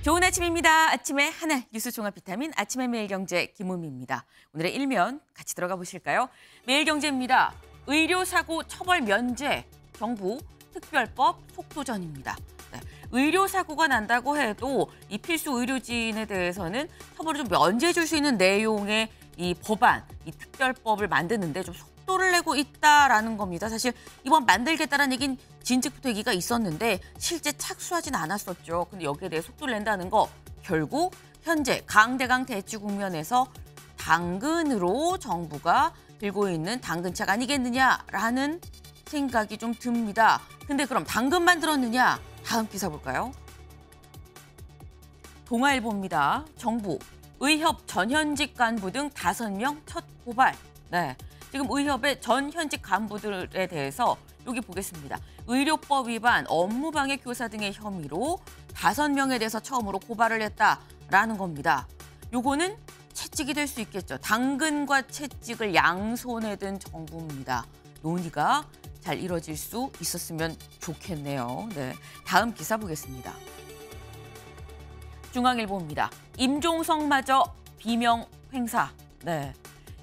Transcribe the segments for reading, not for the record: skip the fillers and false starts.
좋은 아침입니다. 아침에 하나 뉴스 종합 비타민 아침의 매일경제 김우미입니다. 오늘의 일면 같이 들어가 보실까요? 매일경제입니다. 의료사고 처벌 면제, 정부 특별법 속도전입니다. 네, 의료사고가 난다고 해도 이 필수 의료진에 대해서는 처벌을 좀 면제해 줄 수 있는 내용의 이 법안, 이 특별법을 만드는데 좀 속도를 내고 있다라는 겁니다. 사실 이번 만들겠다라는 얘기는 진즉부터 얘기가 있었는데 실제 착수하진 않았었죠. 근데 여기에 대해 속도를 낸다는 거 결국 현재 강대강 대치 국면에서 당근으로 정부가 들고 있는 당근책 아니겠느냐라는 생각이 좀 듭니다. 근데 그럼 당근만 들었느냐? 다음 기사 볼까요? 동아일보입니다. 정부, 의협 전현직 간부 등 5명 첫 고발. 네, 지금 의협의 전현직 간부들에 대해서 여기 보겠습니다. 의료법 위반, 업무방해 교사 등의 혐의로 5명에 대해서 처음으로 고발을 했다라는 겁니다. 요거는 채찍이 될 수 있겠죠. 당근과 채찍을 양손에 든 정부입니다. 논의가 잘 이뤄질 수 있었으면 좋겠네요. 네, 다음 기사 보겠습니다. 중앙일보입니다. 임종석마저 비명 행사. 네,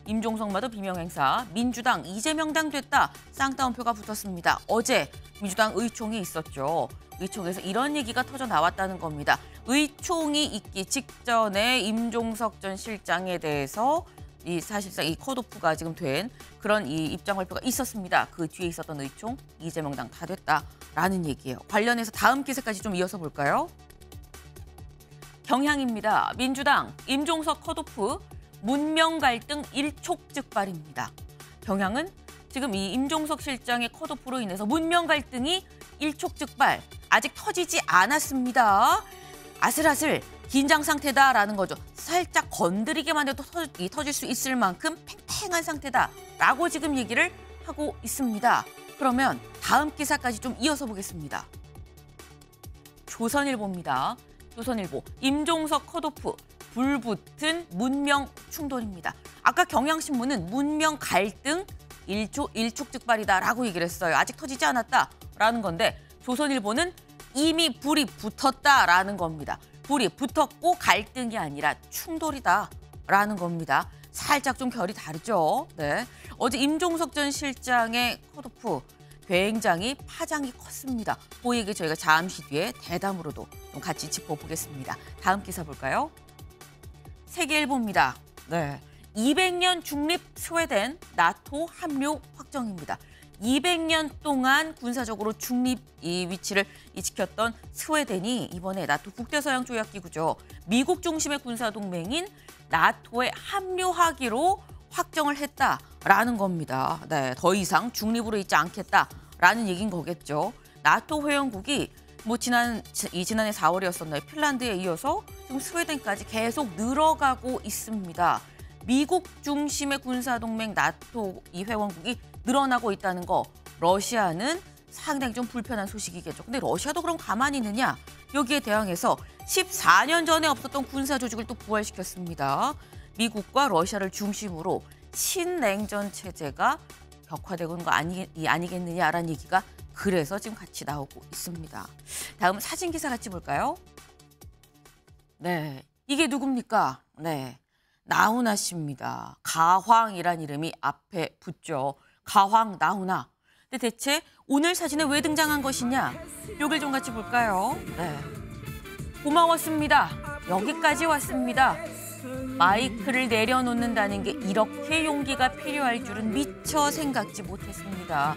임종석마저 비명 행사. 민주당 이재명당 됐다. 쌍따옴표가 붙었습니다. 어제 민주당 의총이 있었죠. 의총에서 이런 얘기가 터져 나왔다는 겁니다. 의총이 있기 직전에 임종석 전 실장에 대해서 사실상 이 컷오프가 지금 된 그런 이 입장 발표가 있었습니다. 그 뒤에 있었던 의총 이재명당 다 됐다라는 얘기예요. 관련해서 다음 기사까지 좀 이어서 볼까요? 경향입니다. 민주당 임종석 컷오프 문명 갈등 일촉즉발입니다. 경향은 지금 이 임종석 실장의 컷오프로 인해서 문명 갈등이 일촉즉발, 아직 터지지 않았습니다. 아슬아슬 긴장 상태다라는 거죠. 살짝 건드리기만 해도 터질 수 있을 만큼 팽팽한 상태다라고 지금 얘기를 하고 있습니다. 그러면 다음 기사까지 좀 이어서 보겠습니다. 조선일보입니다. 조선일보, 임종석 컷오프, 불붙은 문명 충돌입니다. 아까 경향신문은 문명 갈등 일촉즉발이다라고 얘기를 했어요. 아직 터지지 않았다라는 건데 조선일보는 이미 불이 붙었다라는 겁니다. 불이 붙었고 갈등이 아니라 충돌이다라는 겁니다. 살짝 좀 결이 다르죠. 네, 어제 임종석 전 실장의 컷오프 굉장히 파장이 컸습니다. 그 얘기 저희가 잠시 뒤에 대담으로도 좀 같이 짚어보겠습니다. 다음 기사 볼까요? 세계일보입니다. 네, 200년 중립 스웨덴 나토 합류 확정입니다. 200년 동안 군사적으로 중립 이 위치를 지켰던 스웨덴이 이번에 나토 북대서양조약기구죠. 미국 중심의 군사동맹인 나토에 합류하기로 확정을 했다라는 겁니다. 네, 더 이상 중립으로 있지 않겠다라는 얘기인 거겠죠. 나토 회원국이 지난해 4월이었었나요? 핀란드에 이어서 지금 스웨덴까지 계속 늘어가고 있습니다. 미국 중심의 군사동맹 나토 이 회원국이 늘어나고 있다는 거, 러시아는 상당히 좀 불편한 소식이겠죠. 근데 러시아도 그럼 가만히 있느냐? 여기에 대항해서 14년 전에 없었던 군사 조직을 또 부활시켰습니다. 미국과 러시아를 중심으로 신냉전 체제가 격화되고 있는 거 아니겠느냐라는 얘기가 그래서 지금 같이 나오고 있습니다. 다음 사진 기사 같이 볼까요? 네, 이게 누굽니까? 네, 나훈아 씨입니다. 가황이란 이름이 앞에 붙죠. 가황, 나훈아. 근데 대체 오늘 사진에 왜 등장한 것이냐? 요걸 좀 같이 볼까요? 네, 고마웠습니다. 여기까지 왔습니다. 마이크를 내려놓는다는 게 이렇게 용기가 필요할 줄은 미처 생각지 못했습니다.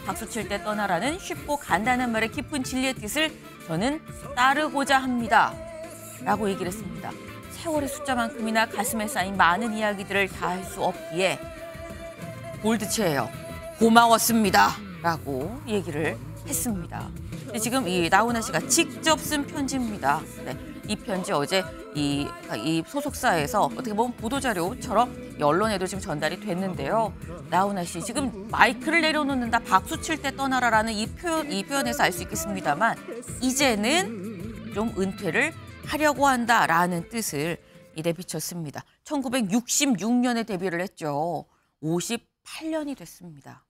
박수 칠 때 떠나라는 쉽고 간단한 말의 깊은 진리의 뜻을 저는 따르고자 합니다. 라고 얘기를 했습니다. 세월의 숫자만큼이나 가슴에 쌓인 많은 이야기들을 다 할 수 없기에 볼드체예요. 고마웠습니다. 라고 얘기를 했습니다. 근데 지금 이 나훈아 씨가 직접 쓴 편지입니다. 네, 이 편지 어제 이 소속사에서 어떻게 보면 보도자료처럼 언론에도 지금 전달이 됐는데요. 나훈아 씨 지금 마이크를 내려놓는다, 박수 칠 때 떠나라라는 이 표현에서 알 수 있겠습니다만 이제는 좀 은퇴를 하려고 한다라는 뜻을 내비쳤습니다. 1966년에 데뷔를 했죠. 58년이 됐습니다.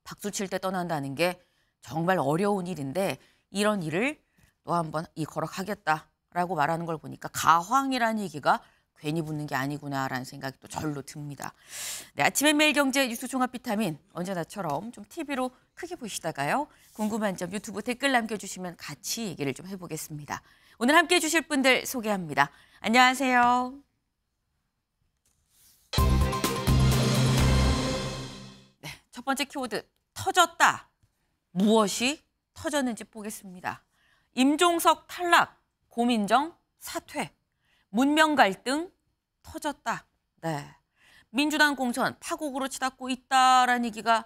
박수 칠 때 떠난다는 게 정말 어려운 일인데 이런 일을 또 한 번 걸어가겠다. 라고 말하는 걸 보니까 가황이라는 얘기가 괜히 붙는 게 아니구나라는 생각이 또 절로 듭니다. 네, 아침의 매일경제 뉴스 종합 비타민 언제나처럼 좀 TV로 크게 보시다가요. 궁금한 점 유튜브 댓글 남겨주시면 같이 얘기를 좀 해보겠습니다. 오늘 함께해 주실 분들 소개합니다. 안녕하세요. 네, 첫 번째 키워드 터졌다. 무엇이 터졌는지 보겠습니다. 임종석 탈락, 고민정 사퇴, 문명 갈등 터졌다. 네, 민주당 공천 파국으로 치닫고 있다라는 얘기가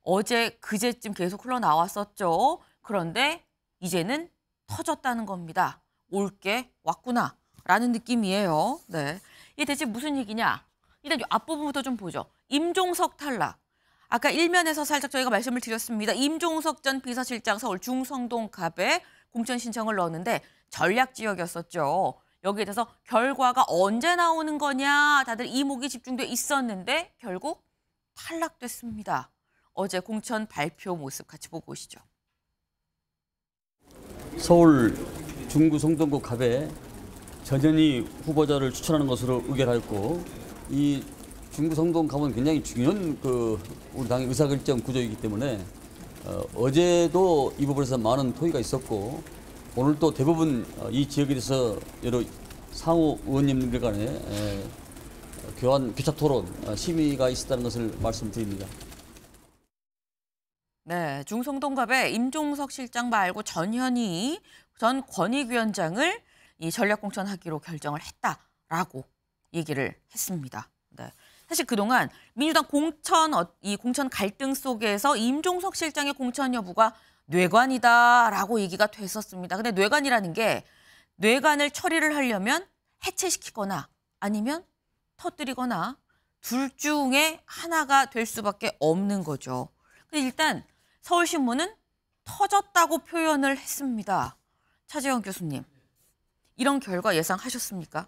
어제 그제쯤 계속 흘러나왔었죠. 그런데 이제는 터졌다는 겁니다. 올 게 왔구나라는 느낌이에요. 네, 이게 대체 무슨 얘기냐? 일단 이 앞부분부터 좀 보죠. 임종석 탈락. 아까 일면에서 살짝 저희가 말씀을 드렸습니다. 임종석 전 비서실장 서울 중성동 갑에 공천 신청을 넣었는데 전략 지역이었었죠. 여기에 대해서 결과가 언제 나오는 거냐 다들 이목이 집중돼 있었는데 결국 탈락됐습니다. 어제 공천 발표 모습 같이 보고 오시죠. 서울 중구 성동구 갑에 전현희 후보자를 추천하는 것으로 의결하였고, 이 중구 성동 갑은 굉장히 중요한 우리 당의 의사결정 구조이기 때문에 어제도 이 부분에서 많은 토의가 있었고, 오늘 또 대부분 이 지역에 대해서 여러 상호 의원님들 간에 교차 토론, 심의가 있었다는 것을 말씀드립니다. 네, 중성동갑에 임종석 실장 말고 전현희 전 권익위원장을 이 전략공천하기로 결정을 했다라고 얘기를 했습니다. 네. 사실 그동안 민주당 공천 갈등 속에서 임종석 실장의 공천 여부가 뇌관이다라고 얘기가 됐었습니다. 근데 뇌관이라는 게 뇌관을 처리를 하려면 해체시키거나 아니면 터뜨리거나 둘 중에 하나가 될 수밖에 없는 거죠. 근데 일단 서울신문은 터졌다고 표현을 했습니다. 차재원 교수님, 이런 결과 예상하셨습니까?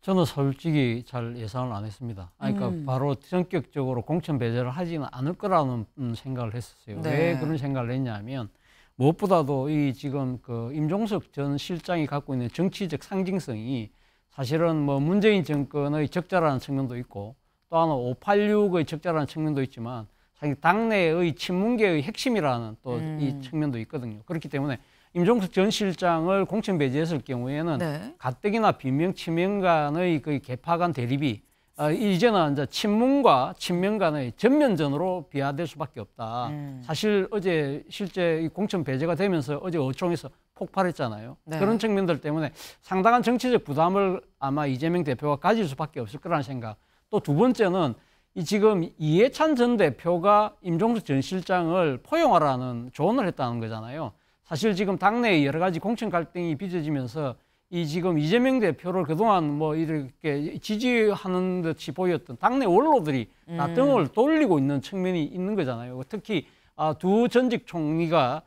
저는 솔직히 잘 예상을 안 했습니다. 그러니까 바로 전격적으로 공천 배제를 하지는 않을 거라는 생각을 했었어요. 네. 왜 그런 생각을 했냐면 무엇보다도 이 지금 임종석 전 실장이 갖고 있는 정치적 상징성이 사실은 뭐 문재인 정권의 적자라는 측면도 있고 또 하나 586의 적자라는 측면도 있지만 사실 당내의 친문계의 핵심이라는 또 이 측면도 있거든요. 그렇기 때문에 임종석 전 실장을 공천 배제했을 경우에는 네. 가뜩이나 비명 친명 간의 그 개파 간 대립이 이제는 이제 친문과 친명 간의 전면전으로 비화될 수밖에 없다. 사실 어제 실제 이 공천 배제가 되면서 어제 의총에서 폭발했잖아요. 네. 그런 측면들 때문에 상당한 정치적 부담을 아마 이재명 대표가 가질 수밖에 없을 거라는 생각. 또 두 번째는 이 지금 이해찬 전 대표가 임종석 전 실장을 포용하라는 조언을 했다는 거잖아요. 사실 지금 당내에 여러 가지 공천 갈등이 빚어지면서 이 지금 이재명 대표를 그동안 뭐 이렇게 지지하는 듯이 보였던 당내 원로들이 다 등을 돌리고 있는 측면이 있는 거잖아요. 특히 두 전직 총리가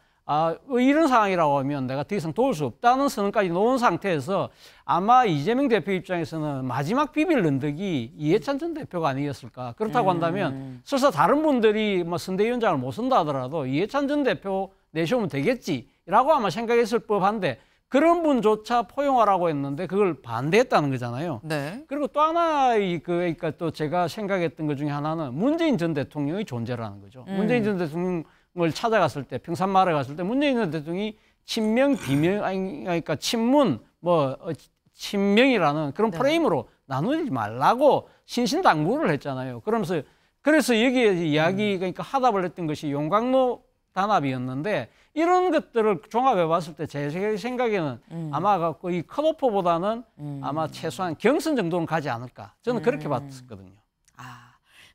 이런 상황이라고 하면 내가 더 이상 도울 수 없다는 선언까지 놓은 상태에서 아마 이재명 대표 입장에서는 마지막 비빌 언덕이 이해찬 전 대표가 아니었을까. 그렇다고 한다면 설사 다른 분들이 뭐 선대위원장을 못 쓴다 하더라도 이해찬 전 대표 내세우면 되겠지라고 아마 생각했을 법한데 그런 분조차 포용하라고 했는데 그걸 반대했다는 거잖아요. 네. 그리고 또 하나 그러니까 또 제가 생각했던 것 중에 하나는 문재인 전 대통령의 존재라는 거죠. 문재인 전 대통령을 찾아갔을 때 평산마을에 갔을 때 문재인 전 대통령이 친명 비명 그러니까 친문 친명이라는 그런 네. 프레임으로 나누지 말라고 신신당부를 했잖아요. 그래서 여기에 이야기 그러니까 하답을 했던 것이 용광로 단합이었는데 이런 것들을 종합해 봤을 때 제 생각에는 아마 이 컷오프보다는 아마 최소한 경선 정도는 가지 않을까. 저는 그렇게 봤었거든요.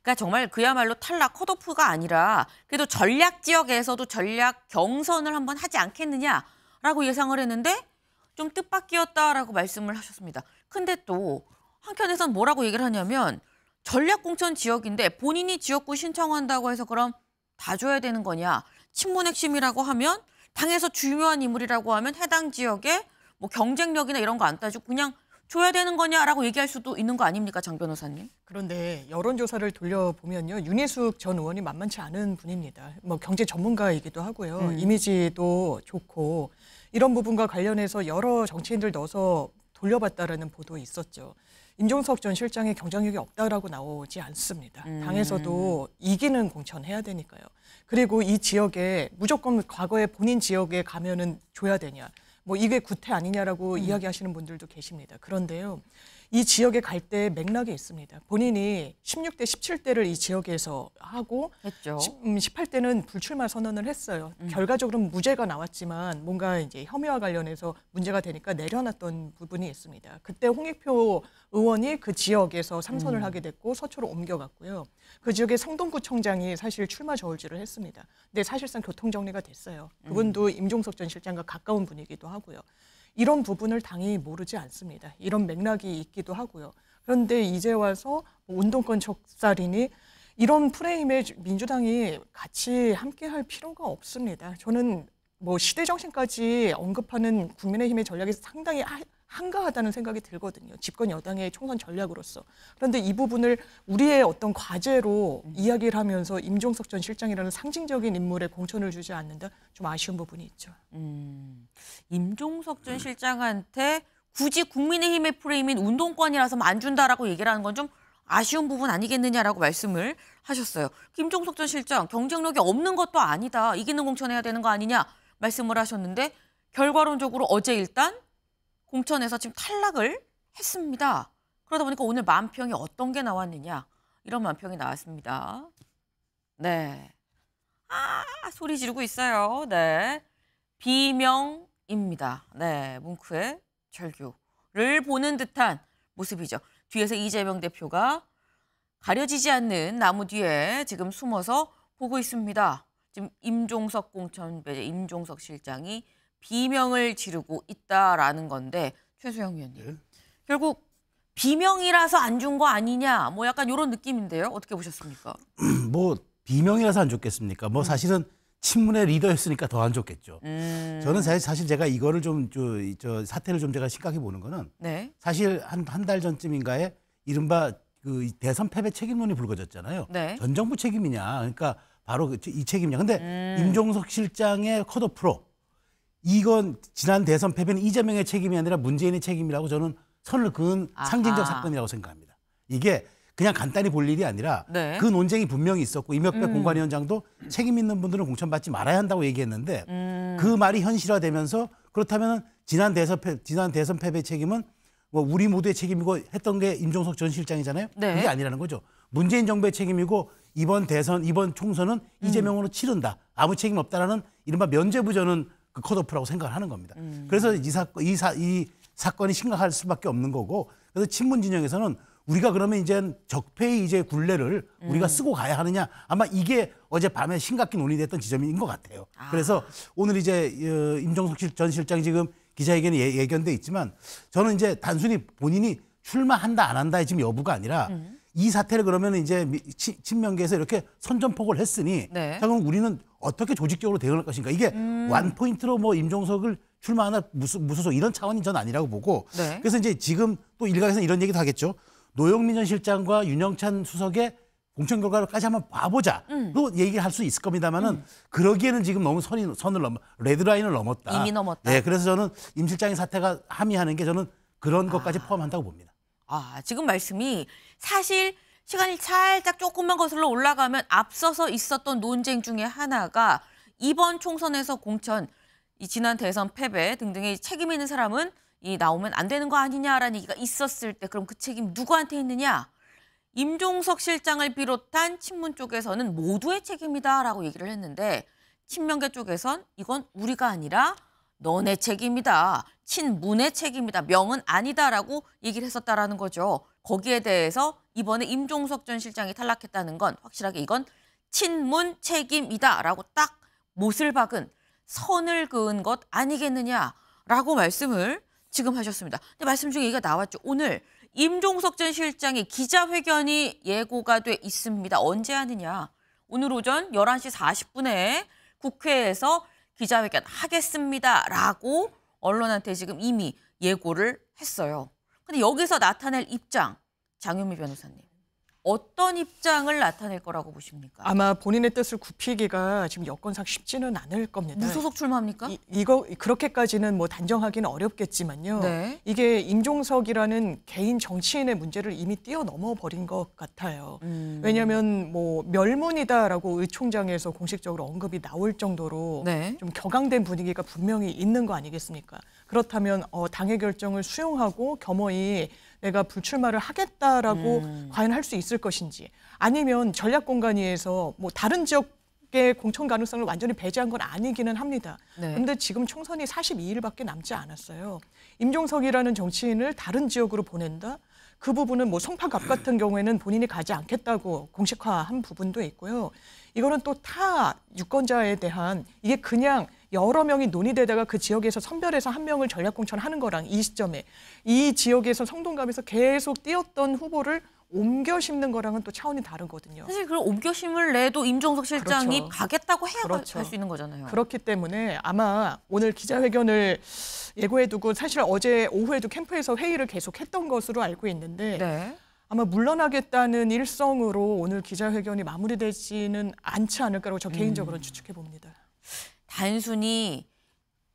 그러니까 정말 그야말로 탈락 컷오프가 아니라 그래도 전략 지역에서도 전략 경선을 한번 하지 않겠느냐라고 예상을 했는데 좀 뜻밖이었다라고 말씀을 하셨습니다. 근데 또 한편에선 뭐라고 얘기를 하냐면 전략 공천 지역인데 본인이 지역구 신청한다고 해서 그럼 다 줘야 되는 거냐. 친문 핵심이라고 하면 당에서 중요한 인물이라고 하면 해당 지역에 뭐 경쟁력이나 이런 거 안 따지고 그냥 줘야 되는 거냐라고 얘기할 수도 있는 거 아닙니까, 장 변호사님? 그런데 여론조사를 돌려보면요. 윤희숙 전 의원이 만만치 않은 분입니다. 뭐 경제 전문가이기도 하고요. 이미지도 좋고 이런 부분과 관련해서 여러 정치인들 넣어서 돌려봤다라는 보도 있었죠. 임종석 전 실장의 경쟁력이 없다라고 나오지 않습니다. 당에서도 이기는 공천해야 되니까요. 그리고 이 지역에 무조건 과거에 본인 지역에 가면은 줘야 되냐. 뭐 이게 구태 아니냐라고 이야기하시는 분들도 계십니다. 그런데요. 이 지역에 갈 때 맥락이 있습니다. 본인이 16대, 17대를 이 지역에서 하고 했죠. 18대는 불출마 선언을 했어요. 결과적으로는 무죄가 나왔지만 뭔가 이제 혐의와 관련해서 문제가 되니까 내려놨던 부분이 있습니다. 그때 홍익표 의원이 그 지역에서 삼선을 하게 됐고 서초로 옮겨갔고요. 그 지역의 성동구청장이 사실 출마 저울질을 했습니다. 근데 사실상 교통정리가 됐어요. 그분도 임종석 전 실장과 가까운 분이기도 하고요. 이런 부분을 당이 모르지 않습니다. 이런 맥락이 있기도 하고요. 그런데 이제 와서 뭐 운동권 척살이니 이런 프레임에 민주당이 같이 함께할 필요가 없습니다. 저는 뭐 시대 정신까지 언급하는 국민의힘의 전략이 상당히 한가하다는 생각이 들거든요. 집권 여당의 총선 전략으로서. 그런데 이 부분을 우리의 어떤 과제로 이야기를 하면서 임종석 전 실장이라는 상징적인 인물에 공천을 주지 않는다. 좀 아쉬운 부분이 있죠. 임종석 전 실장한테 굳이 국민의힘의 프레임인 운동권이라서 안 준다라고 얘기를 하는 건 좀 아쉬운 부분 아니겠느냐라고 말씀을 하셨어요. 임종석 전 실장 경쟁력이 없는 것도 아니다. 이기는 공천해야 되는 거 아니냐 말씀을 하셨는데 결과론적으로 어제 일단 공천에서 지금 탈락을 했습니다. 그러다 보니까 오늘 만평이 어떤 게 나왔느냐. 이런 만평이 나왔습니다. 네. 소리 지르고 있어요. 네. 비명입니다. 네. 뭉크의 절규를 보는 듯한 모습이죠. 뒤에서 이재명 대표가 가려지지 않는 나무 뒤에 지금 숨어서 보고 있습니다. 지금 임종석 공천 배제 임종석 실장이 비명을 지르고 있다라는 건데 최수영 위원님. 네. 결국 비명이라서 안 준 거 아니냐 뭐 약간 이런 느낌인데요. 어떻게 보셨습니까? 뭐 비명이라서 안 좋겠습니까? 뭐 사실은 친문의 리더였으니까 더 안 좋겠죠. 저는 사실 제가 이거를 좀 저 사태를 좀 제가 심각히 보는 거는 네. 사실 한 달 전쯤인가에 이른바 그 대선 패배 책임론이 불거졌잖아요. 네. 전 정부 책임이냐? 그러니까 바로 이 책임이냐? 근데 임종석 실장의 컷오프로 이건 지난 대선 패배는 이재명의 책임이 아니라 문재인의 책임이라고 저는 선을 그은 상징적 사건이라고 생각합니다. 이게 그냥 간단히 볼 일이 아니라 네. 그 논쟁이 분명히 있었고 이명박 공관위원장도 책임 있는 분들은 공천받지 말아야 한다고 얘기했는데 그 말이 현실화되면서 그렇다면 지난 대선 패배 책임은 뭐 우리 모두의 책임이고 했던 게 임종석 전 실장이잖아요. 네. 그게 아니라는 거죠. 문재인 정부의 책임이고 이번 총선은 이재명으로 치른다. 아무 책임 없다라는 이른바 면죄부 저는 그 컷오프라고 생각을 하는 겁니다. 그래서 이 사건이 심각할 수밖에 없는 거고 그래서 친문 진영에서는 우리가 그러면 이제 적폐의 이제 굴레를 우리가 쓰고 가야 하느냐 아마 이게 어젯밤에 심각히 논의됐던 지점인 것 같아요. 그래서 오늘 이제 임종석 전 실장이 지금 기자회견에 예견돼 있지만 저는 이제 단순히 본인이 출마한다 안 한다의 지금 여부가 아니라 이 사태를 그러면 이제 친명계에서 이렇게 선전포고를 했으니 네. 자 그럼 우리는 어떻게 조직적으로 대응할 것인가 이게 원 포인트로 뭐 임종석을 출마하나 무소속 이런 차원이 전 아니라고 보고 네. 그래서 이제 지금 또 일각에서는 이런 얘기도 하겠죠. 노영민 전 실장과 윤영찬 수석의 공천 결과를까지 한번 봐보자로 얘기를 할 수 있을 겁니다만은 그러기에는 지금 너무 선을 넘어 레드라인을 넘었다. 이미 넘었다. 네, 그래서 저는 임 실장의 사태가 함의하는 게 저는 그런 것까지 포함한다고 봅니다. 지금 말씀이 사실 시간이 살짝 조금만 거슬러 올라가면 앞서서 있었던 논쟁 중에 하나가 이번 총선에서 공천, 이 지난 대선 패배 등등의 책임 있는 사람은 나오면 안 되는 거 아니냐라는 얘기가 있었을 때 그럼 그 책임 누구한테 있느냐? 임종석 실장을 비롯한 친문 쪽에서는 모두의 책임이다라고 얘기를 했는데 친명계 쪽에선 이건 우리가 아니라 너네 책임이다. 친문의 책임이다. 명은 아니다라고 얘기를 했었다라는 거죠. 거기에 대해서 이번에 임종석 전 실장이 탈락했다는 건 확실하게 이건 친문 책임이다라고 딱 못을 박은 선을 그은 것 아니겠느냐라고 말씀을 지금 하셨습니다. 근데 말씀 중에 얘기가 나왔죠. 오늘 임종석 전 실장의 기자회견이 예고가 돼 있습니다. 언제 하느냐. 오늘 오전 11시 40분에 국회에서 기자회견 하겠습니다라고 언론한테 지금 이미 예고를 했어요. 근데 여기서 나타낼 입장, 장윤미 변호사님. 어떤 입장을 나타낼 거라고 보십니까? 아마 본인의 뜻을 굽히기가 지금 여건상 쉽지는 않을 겁니다. 무소속 출마합니까? 이거 그렇게까지는 뭐 단정하기는 어렵겠지만요. 네. 이게 임종석이라는 개인 정치인의 문제를 이미 뛰어넘어 버린 것 같아요. 왜냐하면 뭐 멸문이다라고 의총장에서 공식적으로 언급이 나올 정도로 네. 좀 격앙된 분위기가 분명히 있는 거 아니겠습니까? 그렇다면 당의 결정을 수용하고 겸허히 내가 불출마를 하겠다라고 과연 할 수 있을 것인지, 아니면 전략공간위에서 뭐 다른 지역의 공천 가능성을 완전히 배제한 건 아니기는 합니다. 네. 그런데 지금 총선이 42일밖에 남지 않았어요. 임종석이라는 정치인을 다른 지역으로 보낸다? 그 부분은 뭐 송파갑 같은 경우에는 본인이 가지 않겠다고 공식화한 부분도 있고요. 이거는 또 타 유권자에 대한, 이게 그냥 여러 명이 논의되다가 그 지역에서 선별해서 한 명을 전략공천하는 거랑 이 시점에 이 지역에서 성동갑에서 계속 뛰었던 후보를 옮겨 심는 거랑은 또 차원이 다르거든요. 사실 그런 옮겨심을 내도 임종석 실장이 그렇죠. 가겠다고 해야 그렇죠. 할 수 있는 거잖아요. 그렇기 때문에 아마 오늘 기자회견을 예고해두고 사실 어제 오후에도 캠프에서 회의를 계속했던 것으로 알고 있는데 네. 아마 물러나겠다는 일성으로 오늘 기자회견이 마무리되지는 않지 않을까라고 저 개인적으로는 추측해 봅니다. 단순히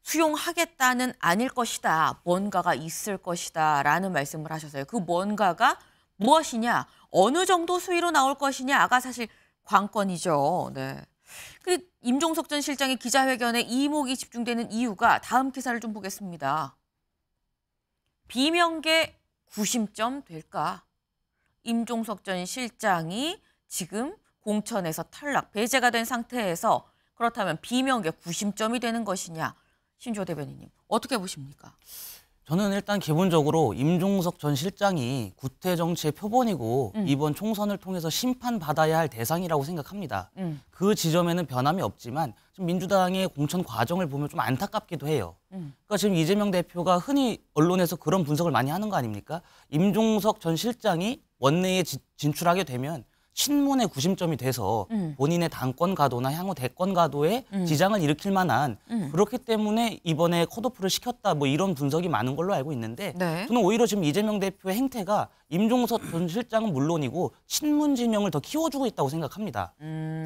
수용하겠다는 아닐 것이다. 뭔가가 있을 것이다. 라는 말씀을 하셨어요. 그 뭔가가 무엇이냐, 어느 정도 수위로 나올 것이냐가 사실 관건이죠. 네. 그 임종석 전 실장의 기자회견에 이목이 집중되는 이유가 다음 기사를 좀 보겠습니다. 비명계 구심점 될까? 임종석 전 실장이 지금 공천에서 탈락, 배제가 된 상태에서 그렇다면 비명계 구심점이 되는 것이냐? 신조 대변인님, 어떻게 보십니까? 저는 일단 기본적으로 임종석 전 실장이 구태 정치의 표본이고 이번 총선을 통해서 심판받아야 할 대상이라고 생각합니다. 그 지점에는 변함이 없지만 좀 민주당의 공천 과정을 보면 좀 안타깝기도 해요. 그러니까 지금 이재명 대표가 흔히 언론에서 그런 분석을 많이 하는 거 아닙니까? 임종석 전 실장이 원내에 진출하게 되면 친문의 구심점이 돼서 본인의 당권 가도나 향후 대권 가도에 지장을 일으킬 만한 그렇기 때문에 이번에 컷오프를 시켰다 뭐 이런 분석이 많은 걸로 알고 있는데 네. 저는 오히려 지금 이재명 대표의 행태가 임종석 전 실장은 물론이고 친문 진영을 더 키워주고 있다고 생각합니다.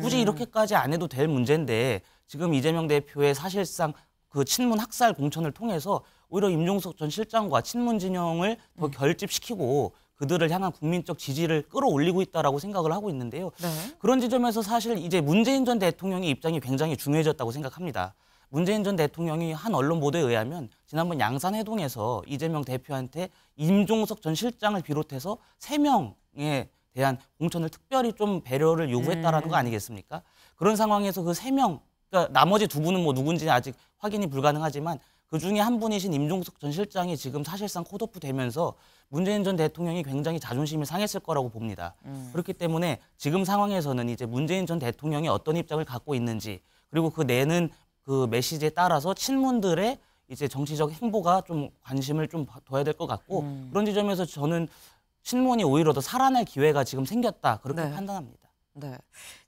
굳이 이렇게까지 안 해도 될 문제인데 지금 이재명 대표의 사실상 그 친문 학살 공천을 통해서 오히려 임종석 전 실장과 친문 진영을 더 결집시키고 그들을 향한 국민적 지지를 끌어올리고 있다라고 생각을 하고 있는데요. 네. 그런 지점에서 사실 이제 문재인 전 대통령의 입장이 굉장히 중요해졌다고 생각합니다. 문재인 전 대통령이 한 언론 보도에 의하면 지난번 양산회동에서 이재명 대표한테 임종석 전 실장을 비롯해서 3명에 대한 공천을 특별히 좀 배려를 요구했다라는 거 아니겠습니까? 그런 상황에서 그 3명, 그러니까 나머지 2분은 뭐 누군지 아직 확인이 불가능하지만 그 중에 한 분이신 임종석 전 실장이 지금 사실상 컷오프 되면서 문재인 전 대통령이 굉장히 자존심이 상했을 거라고 봅니다. 그렇기 때문에 지금 상황에서는 이제 문재인 전 대통령이 어떤 입장을 갖고 있는지 그리고 그 내는 그 메시지에 따라서 친문들의 이제 정치적 행보가 좀 관심을 좀 둬야 될 것 같고 그런 지점에서 저는 친문이 오히려 더 살아날 기회가 지금 생겼다 그렇게 네. 판단합니다. 네.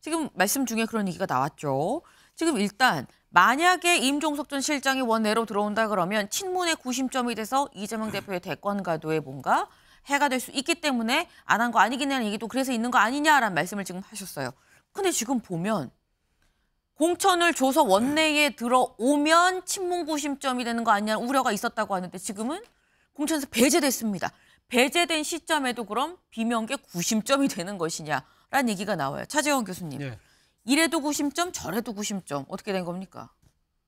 지금 말씀 중에 그런 얘기가 나왔죠. 지금 일단 만약에 임종석 전 실장이 원내로 들어온다 그러면 친문의 구심점이 돼서 이재명 대표의 대권 가도에 뭔가 해가 될 수 있기 때문에 안 한 거 아니겠냐는 얘기도 그래서 있는 거 아니냐라는 말씀을 지금 하셨어요. 근데 지금 보면 공천을 줘서 원내에 들어오면 친문 구심점이 되는 거 아니냐는 우려가 있었다고 하는데 지금은 공천에서 배제됐습니다. 배제된 시점에도 그럼 비명계 구심점이 되는 것이냐라는 얘기가 나와요. 차재원 교수님. 네. 이래도 구심점, 저래도 구심점. 어떻게 된 겁니까?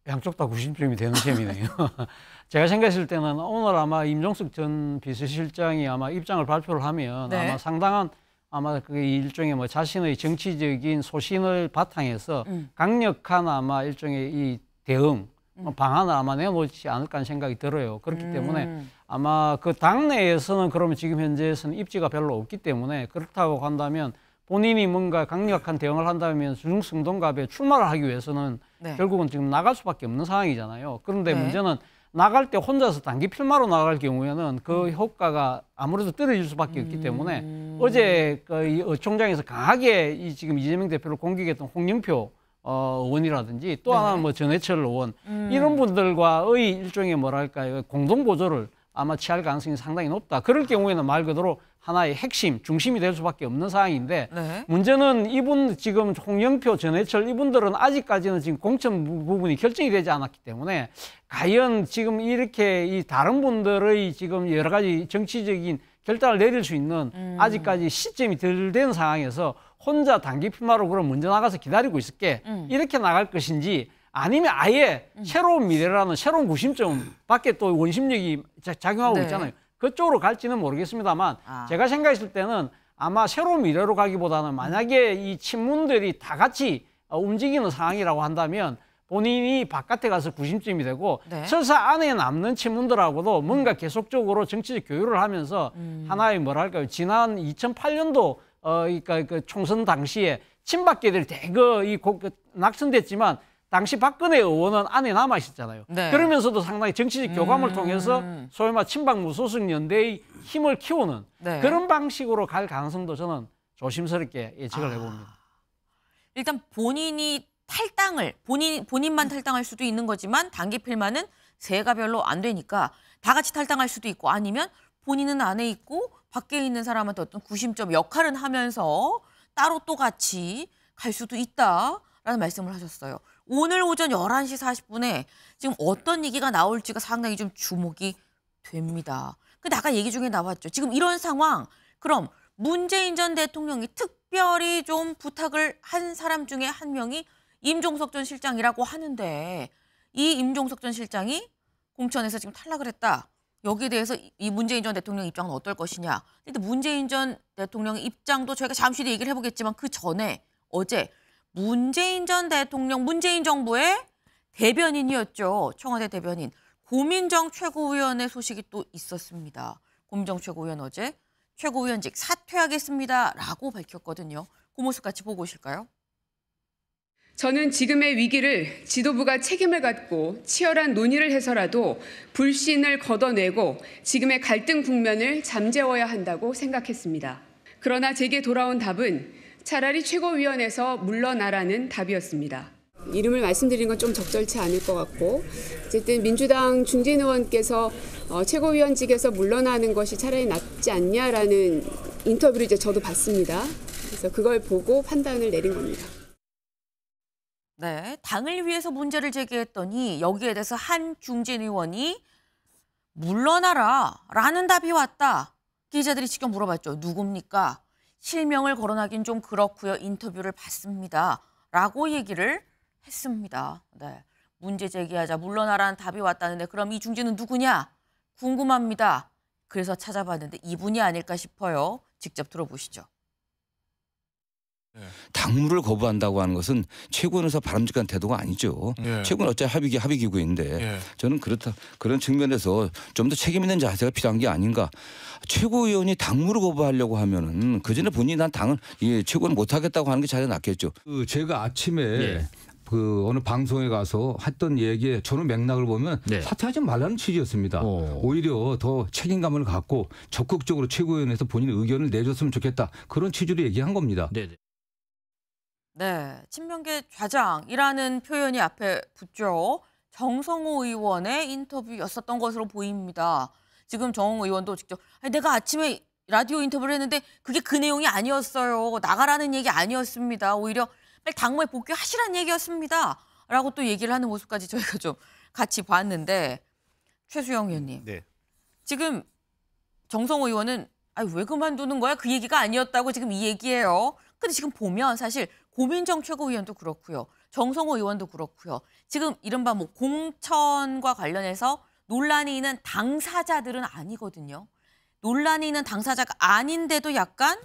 양쪽 다 구심점이 되는 셈이네요. 제가 생각했을 때는 오늘 아마 임종석 전 비서실장이 아마 입장을 발표를 하면 네. 아마 상당한 아마 그게 일종의 뭐 자신의 정치적인 소신을 바탕해서 강력한 아마 일종의 이 대응 방안을 아마 내놓지 않을까 하는 생각이 들어요. 그렇기 때문에 아마 그 당내에서는 그러면 지금 현재에서는 입지가 별로 없기 때문에 그렇다고 한다면 본인이 뭔가 강력한 대응을 한다면 중승동갑에 출마를 하기 위해서는 네. 결국은 지금 나갈 수밖에 없는 상황이잖아요. 그런데 네. 문제는 나갈 때 혼자서 단기 필마로 나갈 경우에는 그 효과가 아무래도 떨어질 수밖에 없기 때문에 어제 그 의총장에서 강하게 이 지금 이재명 대표를 공격했던 홍영표 의원이라든지 또 하나는 뭐 전해철 의원 이런 분들과의 일종의 뭐랄까요 공동 보조를 아마 취할 가능성이 상당히 높다. 그럴 경우에는 말 그대로 하나의 핵심, 중심이 될 수밖에 없는 상황인데 네. 문제는 이분 지금 홍영표, 전해철 이분들은 아직까지는 지금 공천 부분이 결정이 되지 않았기 때문에 과연 지금 이렇게 이 다른 분들의 지금 여러 가지 정치적인 결단을 내릴 수 있는 아직까지 시점이 덜 된 상황에서 혼자 단기 필마로 그럼 먼저 나가서 기다리고 있을게 이렇게 나갈 것인지 아니면 아예 새로운 미래라는 새로운 구심점 밖에 또 원심력이 작용하고 네. 있잖아요. 그쪽으로 갈지는 모르겠습니다만 제가 생각했을 때는 아마 새로운 미래로 가기보다는 만약에 이 친문들이 다 같이 움직이는 상황이라고 한다면 본인이 바깥에 가서 구심점이 되고 네. 설사 안에 남는 친문들하고도 뭔가 계속적으로 정치적 교류를 하면서 하나의 뭐랄까요. 지난 2008년도 그러니까 그 총선 당시에 친박계들이 대거 낙선됐지만 당시 박근혜 의원은 안에 남아 있었잖아요. 네. 그러면서도 상당히 정치적 교감을 통해서 소위 말 친박 무소속 연대의 힘을 키우는 네. 그런 방식으로 갈 가능성도 저는 조심스럽게 예측을 해봅니다. 일단 본인이 탈당을 본인만 탈당할 수도 있는 거지만 단기 필마는 세가 별로 안 되니까 다 같이 탈당할 수도 있고 아니면 본인은 안에 있고 밖에 있는 사람한테 어떤 구심점 역할은 하면서 따로 또 같이 갈 수도 있다라는 말씀을 하셨어요. 오늘 오전 11시 40분에 지금 어떤 얘기가 나올지가 상당히 좀 주목이 됩니다. 근데 아까 얘기 중에 나왔죠. 지금 이런 상황, 그럼 문재인 전 대통령이 특별히 좀 부탁을 한 사람 중에 한 명이 임종석 전 실장이라고 하는데 이 임종석 전 실장이 공천에서 지금 탈락을 했다. 여기에 대해서 이 문재인 전 대통령 입장은 어떨 것이냐. 근데 문재인 전 대통령의 입장도 저희가 잠시 뒤에 얘기를 해보겠지만 그 전에 어제 문재인 전 대통령, 문재인 정부의 대변인이었죠. 청와대 대변인. 고민정 최고위원의 소식이 또 있었습니다. 고민정 최고위원 어제 최고위원직 사퇴하겠습니다라고 밝혔거든요. 그 모습 같이 보고 오실까요? 저는 지금의 위기를 지도부가 책임을 갖고 치열한 논의를 해서라도 불신을 걷어내고 지금의 갈등 국면을 잠재워야 한다고 생각했습니다. 그러나 제게 돌아온 답은 차라리 최고위원회에서 물러나라는 답이었습니다. 이름을 말씀드리는 건 좀 적절치 않을 것 같고 어쨌든 민주당 중진 의원께서 최고위원직에서 물러나는 것이 차라리 낫지 않냐라는 인터뷰를 이제 저도 봤습니다. 그래서 그걸 보고 판단을 내린 겁니다. 네, 당을 위해서 문제를 제기했더니 여기에 대해서 한 중진 의원이 물러나라라는 답이 왔다. 기자들이 직접 물어봤죠. 누굽니까? 실명을 거론하긴 좀 그렇고요. 인터뷰를 봤습니다. 라고 얘기를 했습니다. 네, 문제 제기하자 물러나라는 답이 왔다는데 그럼 이 중진은 누구냐? 궁금합니다. 그래서 찾아봤는데 이분이 아닐까 싶어요. 직접 들어보시죠. 당무를 거부한다고 하는 것은 최고위원회에서 바람직한 태도가 아니죠. 최고는 어차피 합의기구인데 저는 그런 측면에서 좀 더 책임 있는 자세가 필요한 게 아닌가. 최고위원이 당무를 거부하려고 하면은 그 전에 본인이 난 당을 최고는 못하겠다고 하는 게 차라리 낫겠죠. 제가 아침에 그 어느 방송에 가서 했던 얘기에 저는 맥락을 보면 사퇴하지 말라는 취지였습니다. 오히려 더 책임감을 갖고 적극적으로 최고위원회에서 본인의 의견을 내줬으면 좋겠다. 그런 취지로 얘기한 겁니다. 네, 친명계 좌장이라는 표현이 앞에 붙죠. 정성호 의원의 인터뷰였었던 것으로 보입니다. 지금 정홍 의원도 직접 내가 아침에 라디오 인터뷰를 했는데 그게 그 내용이 아니었어요. 나가라는 얘기 아니었습니다. 오히려 빨리 당무에 복귀하시라는 얘기였습니다. 라고 또 얘기를 하는 모습까지 저희가 좀 같이 봤는데 최수영 의원님. 네. 지금 정성호 의원은 왜 그만두는 거야? 그 얘기가 아니었다고 지금 이 얘기예요. 근데 지금 보면 사실 고민정 최고위원도 그렇고요. 정성호 의원도 그렇고요. 지금 이른바 공천과 관련해서 논란이 있는 당사자들은 아니거든요. 논란이 있는 당사자가 아닌데도 약간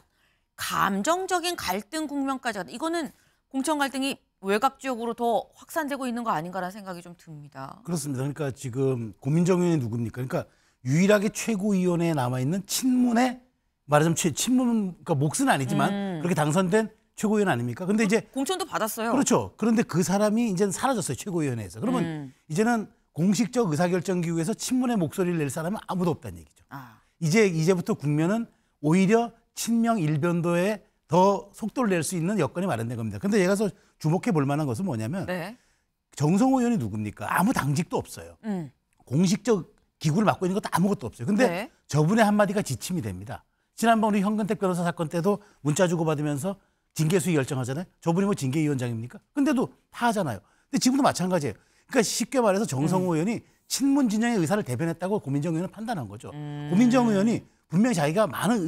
감정적인 갈등 국면까지 가다. 이거는 공천 갈등이 외곽 지역으로 더 확산되고 있는 거 아닌가라는 생각이 좀 듭니다. 그렇습니다. 그러니까 지금 고민정 의원이 누굽니까? 그러니까 유일하게 최고위원회에 남아있는 친문의 말하자면 친문 그러니까 몫은 아니지만 그렇게 당선된 최고위원 아닙니까? 근데 이제 공천도 받았어요. 그렇죠. 그런데 그 사람이 이제는 사라졌어요. 최고위원회에서. 그러면 이제는 공식적 의사결정 기구에서 친문의 목소리를 낼 사람은 아무도 없다는 얘기죠. 이제부터 국면은 오히려 친명 일변도에 더 속도를 낼 수 있는 여건이 마련된 겁니다. 근데 여기서 주목해 볼 만한 것은 뭐냐면 정성호 의원이 누굽니까? 아무 당직도 없어요. 공식적 기구를 맡고 있는 것도 아무것도 없어요. 근데 네. 저분의 한마디가 지침이 됩니다. 지난번 우리 현근택 변호사 사건 때도 문자 주고받으면서 징계 수위 결정하잖아요. 저분이 뭐 징계위원장입니까? 근데도 다 하잖아요. 근데 지금도 마찬가지예요. 그러니까 쉽게 말해서 정성호 의원이 친문 진영의 의사를 대변했다고 고민정 의원은 판단한 거죠. 고민정 의원이 분명히 자기가 많은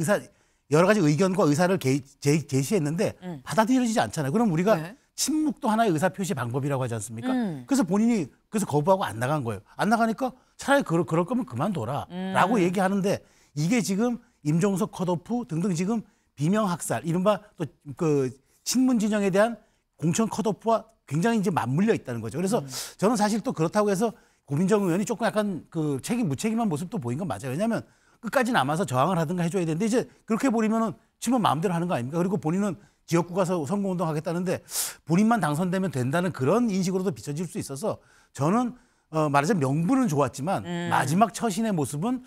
여러 가지 의견과 의사를 제시했는데 받아들여지지 않잖아요. 그럼 우리가 네. 침묵도 하나의 의사 표시 방법이라고 하지 않습니까? 그래서 본인이 그래서 거부하고 안 나간 거예요. 안 나가니까 차라리 그럴 거면 그만둬라라고 얘기하는데 이게 지금 임종석 컷오프 등등 지금 비명 학살, 이른바 또 그 친문 진영에 대한 공천 컷오프와 굉장히 이제 맞물려 있다는 거죠. 그래서 저는 사실 또 그렇다고 해서 고민정 의원이 조금 약간 그 무책임한 모습도 보인 건 맞아요. 왜냐하면 끝까지 남아서 저항을 하든가 해줘야 되는데 이제 그렇게 버리면은 친문 마음대로 하는 거 아닙니까? 그리고 본인은 지역구 가서 선거운동 하겠다는데 본인만 당선되면 된다는 그런 인식으로도 비춰질 수 있어서 저는 말하자면 명분은 좋았지만 마지막 처신의 모습은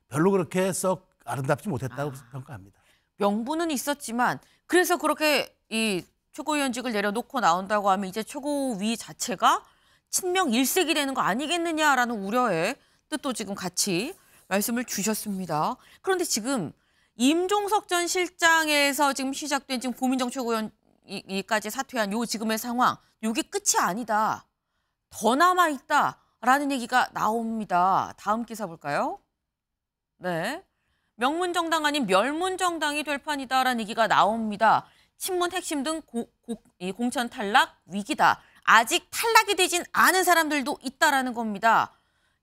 별로 그렇게 썩 아름답지 못했다고 평가합니다. 명분은 있었지만 그래서 그렇게 이 최고위원직을 내려놓고 나온다고 하면 이제 최고위 자체가 친명 일색이 되는 거 아니겠느냐라는 우려의 뜻도 지금 같이 말씀을 주셨습니다. 그런데 지금 임종석 전 실장에서 지금 시작된 지금 고민정 최고위원까지 사퇴한 요 지금의 상황, 요게 끝이 아니다. 더 남아있다라는 얘기가 나옵니다. 다음 기사 볼까요? 네. 명문정당 아닌 멸문정당이 될 판이다라는 얘기가 나옵니다. 친문 핵심 등 공천 탈락 위기다. 아직 탈락이 되진 않은 사람들도 있다라는 겁니다.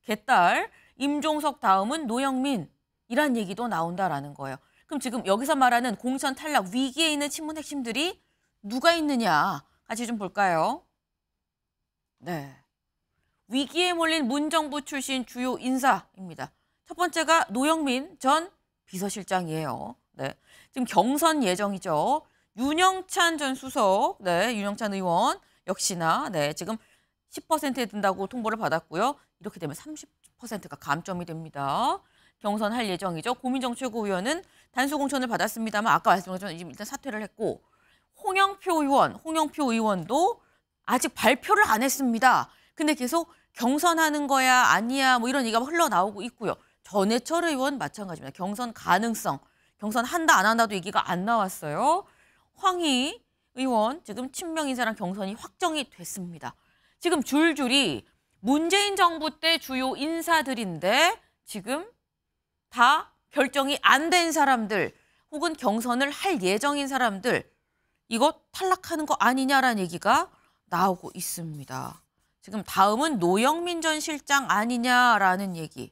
개딸, 임종석 다음은 노영민이란 얘기도 나온다라는 거예요. 그럼 지금 여기서 말하는 공천 탈락 위기에 있는 친문 핵심들이 누가 있느냐 같이 좀 볼까요? 네. 위기에 몰린 문정부 출신 주요 인사입니다. 첫 번째가 노영민 전 비서실장이에요. 네. 지금 경선 예정이죠. 윤영찬 전 수석, 네, 윤영찬 의원 역시나 네, 지금 10%에 든다고 통보를 받았고요. 이렇게 되면 30%가 감점이 됩니다. 경선할 예정이죠. 고민정 최고위원은 단수 공천을 받았습니다만 아까 말씀드렸지만 일단 사퇴를 했고 홍영표 의원도 아직 발표를 안 했습니다. 근데 계속 경선하는 거야 아니야 뭐 이런 얘기가 흘러나오고 있고요. 전해철 의원 마찬가지입니다. 경선 가능성, 경선한다 안 한다도 얘기가 안 나왔어요. 황희 의원 지금 친명 인사랑 경선이 확정이 됐습니다. 지금 줄줄이 문재인 정부 때 주요 인사들인데 지금 다 결정이 안 된 사람들 혹은 경선을 할 예정인 사람들 이거 탈락하는 거 아니냐라는 얘기가 나오고 있습니다. 지금 다음은 노영민 전 실장 아니냐라는 얘기.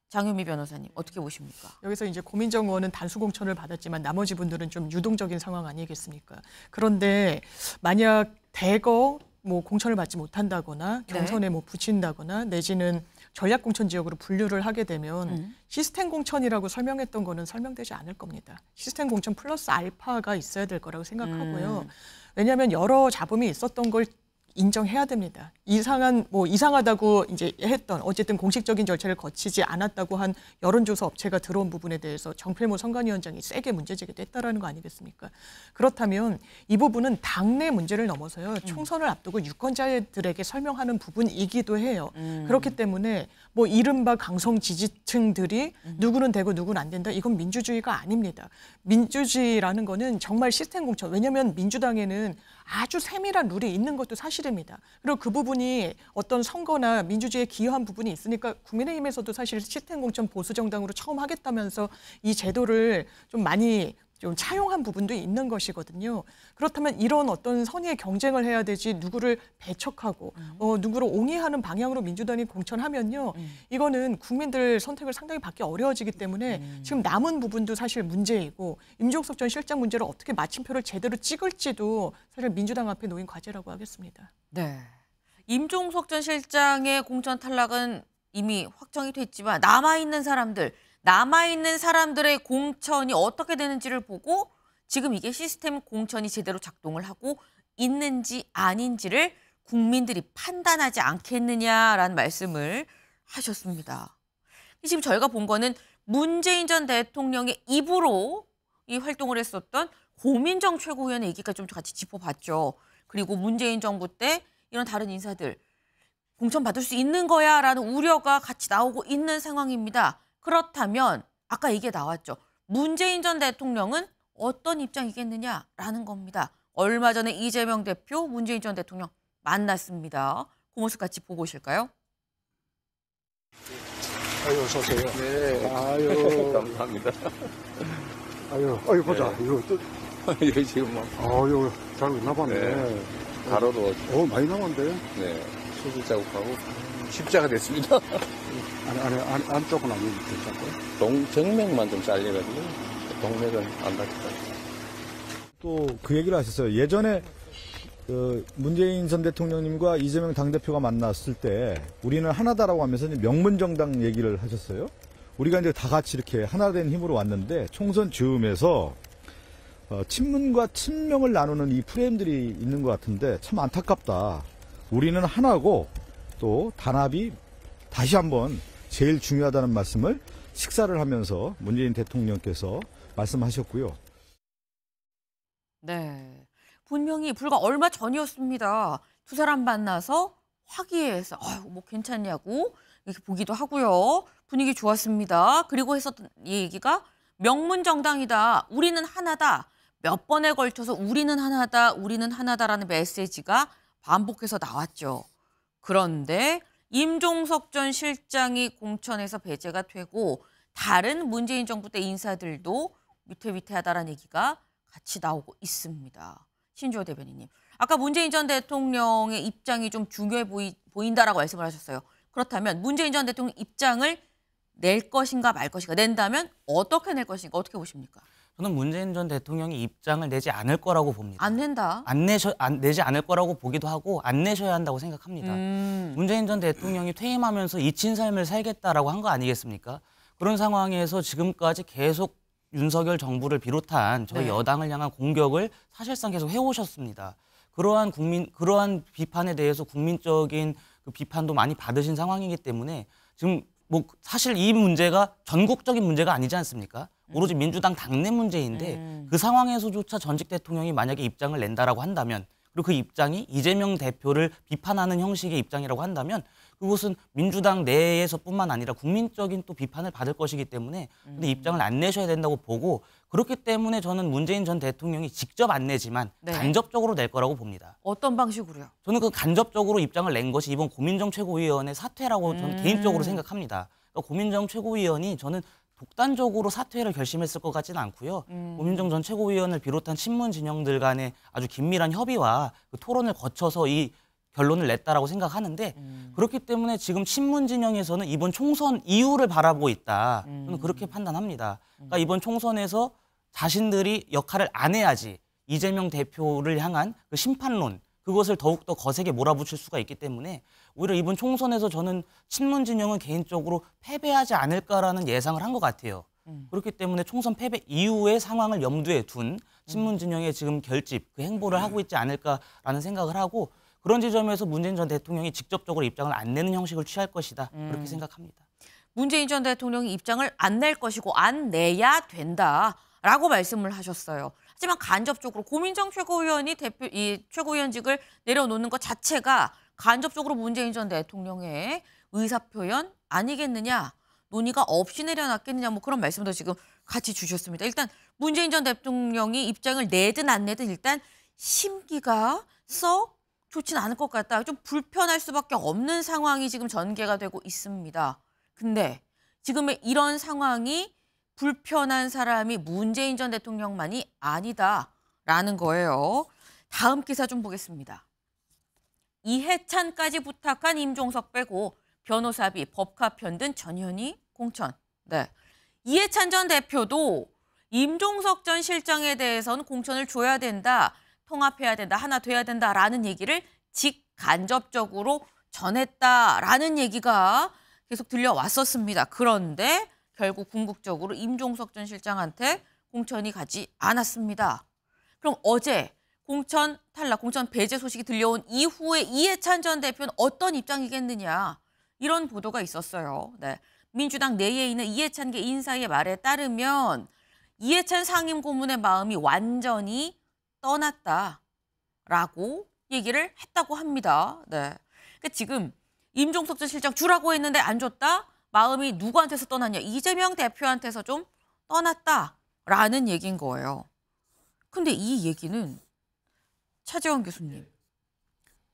장유미 변호사님 어떻게 보십니까? 여기서 이제 고민정 의원은 단수 공천을 받았지만 나머지 분들은 좀 유동적인 상황 아니겠습니까? 그런데 만약 대거 뭐 공천을 받지 못한다거나 경선에 뭐 붙인다거나 내지는 전략 공천 지역으로 분류를 하게 되면 시스템 공천이라고 설명했던 거는 설명되지 않을 겁니다. 시스템 공천 플러스 알파가 있어야 될 거라고 생각하고요. 왜냐하면 여러 잡음이 있었던 걸 인정해야 됩니다. 이상하다고 이제 했던 어쨌든 공식적인 절차를 거치지 않았다고 한 여론조사 업체가 들어온 부분에 대해서 정필모 선관위원장이 세게 문제 제기됐다라는 거 아니겠습니까? 그렇다면 이 부분은 당내 문제를 넘어서요. 총선을 앞두고 유권자들에게 설명하는 부분이기도 해요. 그렇기 때문에 뭐 이른바 강성 지지층들이 누구는 되고 누구는 안 된다. 이건 민주주의가 아닙니다. 민주주의라는 거는 정말 시스템 공천. 왜냐하면 민주당에는 아주 세밀한 룰이 있는 것도 사실입니다. 그리고 그 부분이 어떤 선거나 민주주의에 기여한 부분이 있으니까 국민의힘에서도 사실 시스템 공천 보수 정당으로 처음 하겠다면서 이 제도를 좀 많이 좀 차용한 부분도 있는 것이거든요. 그렇다면 이런 어떤 선의의 경쟁을 해야 되지 누구를 배척하고 누구를 옹이하는 방향으로 민주당이 공천하면요. 이거는 국민들 선택을 상당히 받기 어려워지기 때문에 지금 남은 부분도 사실 문제이고 임종석 전 실장 문제를 어떻게 마침표를 제대로 찍을지도 사실 민주당 앞에 놓인 과제라고 하겠습니다. 네. 임종석 전 실장의 공천 탈락은 이미 확정이 됐지만 남아있는 사람들의 공천이 어떻게 되는지를 보고 지금 이게 시스템 공천이 제대로 작동을 하고 있는지 아닌지를 국민들이 판단하지 않겠느냐라는 말씀을 하셨습니다. 지금 저희가 본 거는 문재인 전 대통령의 입으로 이 활동을 했었던 고민정 최고위원의 얘기까지 좀 같이 짚어봤죠. 그리고 문재인 정부 때 이런 다른 인사들 공천 받을 수 있는 거야라는 우려가 같이 나오고 있는 상황입니다. 그렇다면 아까 이게 나왔죠. 문재인 전 대통령은 어떤 입장이겠느냐라는 겁니다. 얼마 전에 이재명 대표, 문재인 전 대통령 만났습니다. 그 모습 같이 보고 오실까요? 아유, 어서 오세요. 네. 아유. 감사합니다. 아유, 보자. 네. 이거 또. 이거 지금 뭐. 아유, 잘 남았네. 네. 가로도. 많이 남았는데요? 네. 수술 자국하고 십자가 됐습니다. 안쪽은 안 괜찮고요? 정맥만 좀 잘려가지고, 동맥은 안 다쳤다. 또 그 얘기를 하셨어요. 예전에 문재인 전 대통령님과 이재명 당대표가 만났을 때 우리는 하나다라고 하면서 명문정당 얘기를 하셨어요. 우리가 이제 다 같이 이렇게 하나된 힘으로 왔는데 총선 즈음에서 친문과 친명을 나누는 이 프레임들이 있는 것 같은데 참 안타깝다. 우리는 하나고 또 단합이 다시 한번 제일 중요하다는 말씀을 식사를 하면서 문재인 대통령께서 말씀하셨고요. 네, 분명히 불과 얼마 전이었습니다. 두 사람 만나서 화기애애해서 뭐 괜찮냐고 이렇게 보기도 하고요. 분위기 좋았습니다. 그리고 했었던 얘기가 명문정당이다. 우리는 하나다. 몇 번에 걸쳐서 우리는 하나다. 우리는 하나다라는 메시지가 반복해서 나왔죠. 그런데 임종석 전 실장이 공천에서 배제가 되고 다른 문재인 정부 때 인사들도 위태위태하다라는 얘기가 같이 나오고 있습니다. 신주호 대변인님, 아까 문재인 전 대통령의 입장이 좀 중요해 보인다라고 말씀을 하셨어요. 그렇다면 문재인 전 대통령 입장을 낼 것인가 말 것인가, 낸다면 어떻게 낼 것인가, 어떻게 보십니까? 저는 문재인 전 대통령이 입장을 내지 않을 거라고 봅니다. 안 낸다? 내지 않을 거라고 보기도 하고 안 내셔야 한다고 생각합니다. 문재인 전 대통령이 퇴임하면서 잊힌 삶을 살겠다라고 한 거 아니겠습니까? 그런 상황에서 지금까지 계속 윤석열 정부를 비롯한 저희 여당을 향한 공격을 사실상 계속 해오셨습니다. 그러한 비판에 대해서 국민적인 그 비판도 많이 받으신 상황이기 때문에 지금 뭐 사실 이 문제가 전국적인 문제가 아니지 않습니까? 오로지 민주당 당내 문제인데 그 상황에서조차 전직 대통령이 만약에 입장을 낸다라고 한다면, 그리고 그 입장이 이재명 대표를 비판하는 형식의 입장이라고 한다면 그것은 민주당 내에서뿐만 아니라 국민적인 또 비판을 받을 것이기 때문에 근데 입장을 안 내셔야 된다고 보고, 그렇기 때문에 저는 문재인 전 대통령이 직접 안 내지만 간접적으로 낼 거라고 봅니다. 어떤 방식으로요? 저는 그 간접적으로 입장을 낸 것이 이번 고민정 최고위원의 사퇴라고 저는 개인적으로 생각합니다. 그러니까 고민정 최고위원이 저는 독단적으로 사퇴를 결심했을 것 같지는 않고요. 고민정 전 최고위원을 비롯한 친문 진영들 간의 아주 긴밀한 협의와 그 토론을 거쳐서 이 결론을 냈다라고 생각하는데, 그렇기 때문에 지금 친문 진영에서는 이번 총선 이후를 바라보고 있다. 저는 그렇게 판단합니다. 그러니까 이번 총선에서 자신들이 역할을 안 해야지 이재명 대표를 향한 그 심판론, 그것을 더욱더 거세게 몰아붙일 수가 있기 때문에 오히려 이번 총선에서 저는 친문 진영은 개인적으로 패배하지 않을까라는 예상을 한 것 같아요. 그렇기 때문에 총선 패배 이후의 상황을 염두에 둔 친문 진영의 지금 결집, 그 행보를 하고 있지 않을까라는 생각을 하고, 그런 지점에서 문재인 전 대통령이 직접적으로 입장을 안 내는 형식을 취할 것이다. 그렇게 생각합니다. 문재인 전 대통령이 입장을 안 낼 것이고 안 내야 된다라고 말씀을 하셨어요. 하지만 간접적으로 고민정 최고위원이 최고위원직을 내려놓는 것 자체가 간접적으로 문재인 전 대통령의 의사표현 아니겠느냐, 논의가 없이 내려놨겠느냐, 뭐 그런 말씀도 지금 같이 주셨습니다. 일단 문재인 전 대통령이 입장을 내든 안 내든 일단 심기가 썩 좋지는 않을 것 같다. 좀 불편할 수밖에 없는 상황이 지금 전개가 되고 있습니다. 근데 지금의 이런 상황이 불편한 사람이 문재인 전 대통령만이 아니다라는 거예요. 다음 기사 좀 보겠습니다. 이해찬까지 부탁한 임종석 빼고 변호사비, 법카 편든 전현희 공천. 네, 이해찬 전 대표도 임종석 전 실장에 대해서는 공천을 줘야 된다, 통합해야 된다, 하나 돼야 된다라는 얘기를 직간접적으로 전했다라는 얘기가 계속 들려왔었습니다. 그런데 결국 궁극적으로 임종석 전 실장한테 공천이 가지 않았습니다. 그럼 어제 공천 탈락, 공천 배제 소식이 들려온 이후에 이해찬 전 대표는 어떤 입장이겠느냐, 이런 보도가 있었어요. 네, 민주당 내에 있는 이해찬계 인사의 말에 따르면 이해찬 상임고문의 마음이 완전히 떠났다라고 얘기를 했다고 합니다. 네, 그러니까 지금 임종석 전 실장 주라고 했는데 안 줬다? 마음이 누구한테서 떠났냐? 이재명 대표한테서 좀 떠났다라는 얘기인 거예요. 근데 이 얘기는 차재원 교수님,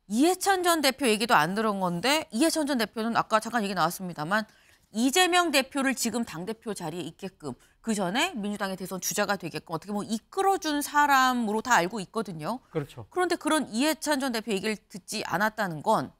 이해찬 전 대표 얘기도 안 들은 건데 이해찬 전 대표는 아까 잠깐 얘기 나왔습니다만 이재명 대표를 지금 당대표 자리에 있게끔 그 전에 민주당의 대선 주자가 되게끔 어떻게 보면 이끌어준 사람으로 다 알고 있거든요. 그렇죠. 그런데 그런 이해찬 전 대표 얘기를 듣지 않았다는 건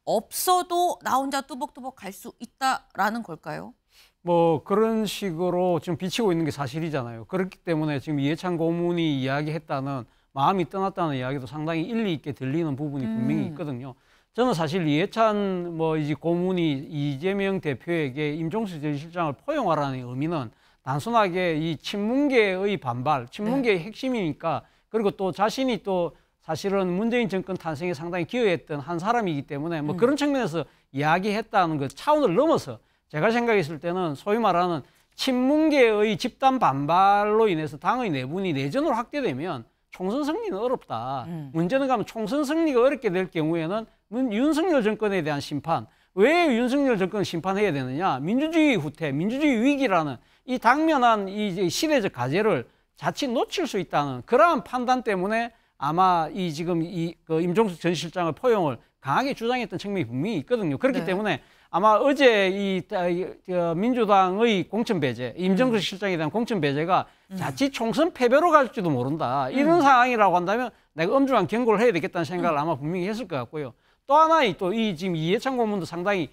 없어도 나 혼자 뚜벅뚜벅 갈 수 있다라는 걸까요? 뭐 그런 식으로 지금 비치고 있는 게 사실이잖아요. 그렇기 때문에 지금 이해찬 고문이 이야기했다는 마음이 떠났다는 이야기도 상당히 일리 있게 들리는 부분이 분명히 있거든요. 저는 사실 이해찬 이제 고문이 이재명 대표에게 임종석 전 실장을 포용하라는 의미는 단순하게 이 친문계의 반발, 친문계의 핵심이니까 그리고 또 자신이 또 사실은 문재인 정권 탄생에 상당히 기여했던 한 사람이기 때문에 뭐 그런 측면에서 이야기했다는 그 차원을 넘어서 제가 생각했을 때는 소위 말하는 친문계의 집단 반발로 인해서 당의 내분이 내전으로 확대되면 총선 승리는 어렵다. 문제는 가면 총선 승리가 어렵게 될 경우에는 윤석열 정권에 대한 심판. 왜 윤석열 정권을 심판해야 되느냐? 민주주의 후퇴, 민주주의 위기라는 이 당면한 이 시대적 과제를 자칫 놓칠 수 있다는 그러한 판단 때문에 아마 지금 임종석 전 실장의 포용을 강하게 주장했던 측면이 분명히 있거든요. 그렇기 때문에 아마 어제 민주당의 공천 배제, 임종석 실장에 대한 공천 배제가 자칫 총선 패배로 갈지도 모른다. 이런 상황이라고 한다면 내가 엄중한 경고를 해야 되겠다는 생각을 아마 분명히 했을 것 같고요. 또 하나 지금 이해찬 고문도 상당히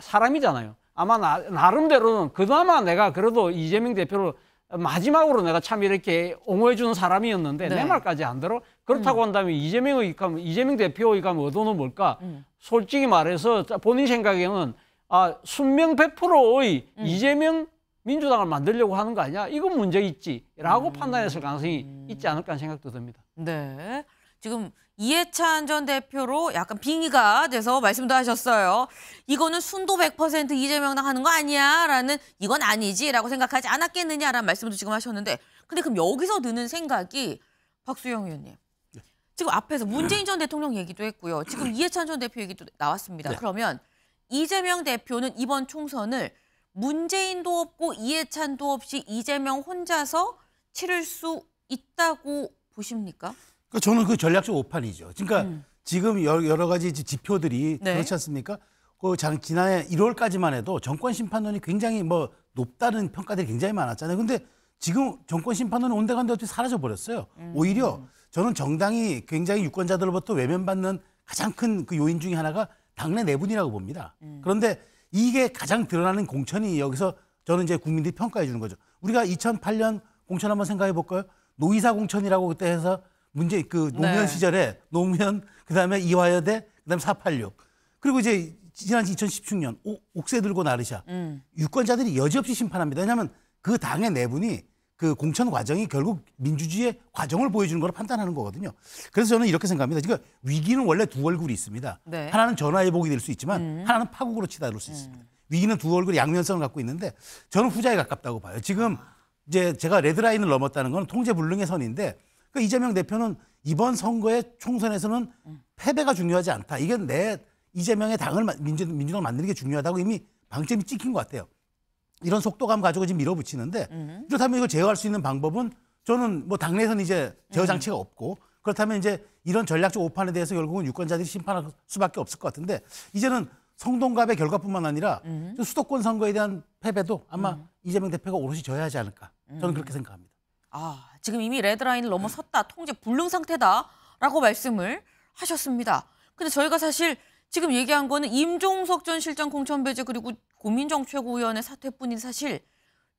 사람이잖아요. 아마 나름대로는 그나마 내가 그래도 이재명 대표를 마지막으로 내가 참 이렇게 옹호해주는 사람이었는데 내 말까지 안 들어? 그렇다고 한다면 이재명 대표의 의도는 뭘까? 솔직히 말해서 본인 생각에는 순명 100%의 이재명 민주당을 만들려고 하는 거 아니야? 이건 문제 있지라고 판단했을 가능성이 있지 않을까 하는 생각도 듭니다. 네. 지금 이해찬 전 대표로 약간 빙의가 돼서 말씀도 하셨어요. 이거는 순도 100% 이재명당 하는 거 아니야? 라는 이건 아니지라고 생각하지 않았겠느냐라는 말씀도 지금 하셨는데 근데 그럼 여기서 드는 생각이 박수영 의원님. 지금 앞에서 문재인 전 대통령 얘기도 했고요. 지금 이해찬 전 대표 얘기도 나왔습니다. 그러면 이재명 대표는 이번 총선을 문재인도 없고 이해찬도 없이 이재명 혼자서 치를 수 있다고 보십니까? 저는 그 전략적 오판이죠. 그러니까 지금 여러 가지 지표들이 그렇지 않습니까? 지난해 1월까지만 해도 정권 심판론이 굉장히 높다는 평가들이 굉장히 많았잖아요. 근데 지금 정권 심판론이 온데간데 어떻게 사라져 버렸어요. 오히려 저는 정당이 굉장히 유권자들로부터 외면받는 가장 큰 그 요인 중에 하나가 당내 내분이라고 봅니다. 그런데 이게 가장 드러나는 공천이 여기서 저는 이제 국민들이 평가해 주는 거죠. 우리가 2008년 공천 한번 생각해 볼까요? 노이사 공천이라고 그때 해서 노무현 시절에 노무현 그다음에 이화여대 그다음에 486 그리고 이제 지난 2017년 옥새 들고 나르샤 유권자들이 여지없이 심판합니다. 왜냐하면 그 당의 내분이 그 공천 과정이 결국 민주주의의 과정을 보여주는 거로 판단하는 거거든요. 그래서 저는 이렇게 생각합니다. 그러니까 위기는 원래 두 얼굴이 있습니다. 하나는 전화위복이 될 수 있지만 하나는 파국으로 치달을 수 있습니다. 위기는 두 얼굴 양면성을 갖고 있는데 저는 후자에 가깝다고 봐요. 지금 이제 제가 레드라인을 넘었다는 건 통제불능의 선인데 그러니까 이재명 대표는 이번 선거의 총선에서는 패배가 중요하지 않다. 이게 이재명의 당을 민주당을 만드는 게 중요하다고 이미 방점이 찍힌 것 같아요. 이런 속도감 가지고 지금 밀어붙이는데 그렇다면 이걸 제어할 수 있는 방법은 저는 당내에서는 이제 제어 장치가 없고 그렇다면 이제 이런 전략적 오판에 대해서 결국은 유권자들이 심판할 수밖에 없을 것 같은데 이제는 성동갑의 결과뿐만 아니라 수도권 선거에 대한 패배도 아마 이재명 대표가 오롯이 져야 하지 않을까. 저는 그렇게 생각합니다. 지금 이미 레드라인을 넘어섰다. 통제 불능 상태다라고 말씀을 하셨습니다. 근데 저희가 사실 지금 얘기한 거는 임종석 전 실장 공천 배제 그리고 고민정 최고위원의 사퇴뿐인 사실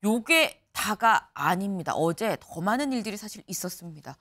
요게 다가 아닙니다. 어제 더 많은 일들이 사실 있었습니다.